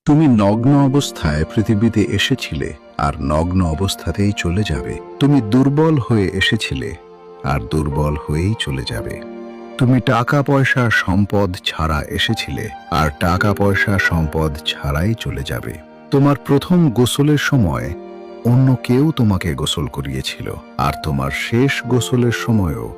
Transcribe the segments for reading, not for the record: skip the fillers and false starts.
তুমি নগ্ন অবস্থায় পৃথিবীতে এসেছিলে আর নগ্ন অবস্থাতেই চলে যাবে। তুমি দুর্বল হয়ে এসেছিলে আর দুর্বল হয়েই চলে যাবে। তুমি টাকা পয়সা সম্পদ ছাড়া এসেছিলে আর টাকা পয়সা সম্পদ ছাড়াই চলে যাবে। তোমার প্রথম গোসলের সময় অন্য কেউ তোমাকে গোসল করিয়েছিল আর তোমার শেষ গোসলের সময়ও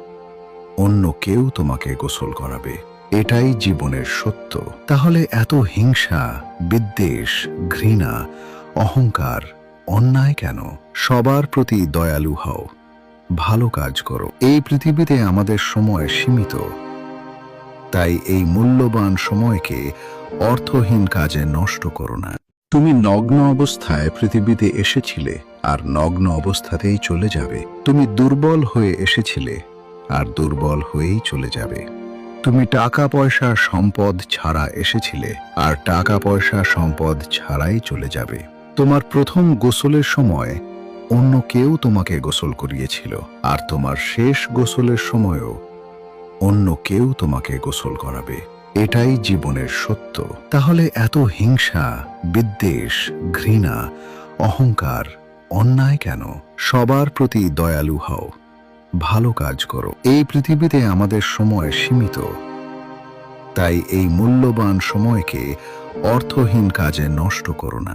অন্য কেউ তোমাকে গোসল করাবে। এটাই জীবনের সত্য। তাহলে এত হিংসা, বিদ্বেষ, ঘৃণা, অহংকার, অন্যায় কেন? সবার প্রতি দয়ালু হও, ভালো কাজ করো। এই পৃথিবীতে আমাদের সময় সীমিত, তাই এই মূল্যবান সময়কে অর্থহীন কাজে নষ্ট করো না। তুমি নগ্ন অবস্থায় পৃথিবীতে এসেছিলে আর নগ্ন অবস্থাতেই চলে যাবে। তুমি দুর্বল হয়ে এসেছিলে আর দুর্বল হয়েই চলে যাবে। তুমি টাকা পয়সা সম্পদ ছাড়া এসেছিলে আর টাকা পয়সা সম্পদ ছাড়াই চলে যাবে। তোমার প্রথম গোসলের সময় অন্য কেউ তোমাকে গোসল করিয়েছিল আর তোমার শেষ গোসলের সময়ও অন্য কেউ তোমাকে গোসল করাবে। এটাই জীবনের সত্য। তাহলে এত হিংসা, বিদ্বেষ, ঘৃণা, অহংকার, অন্যায় কেন? সবার প্রতি দয়ালু হও, ভালো কাজ করো। এই পৃথিবীতে আমাদের সময় সীমিত, তাই এই মূল্যবান সময়কে অর্থহীন কাজে নষ্ট করো না।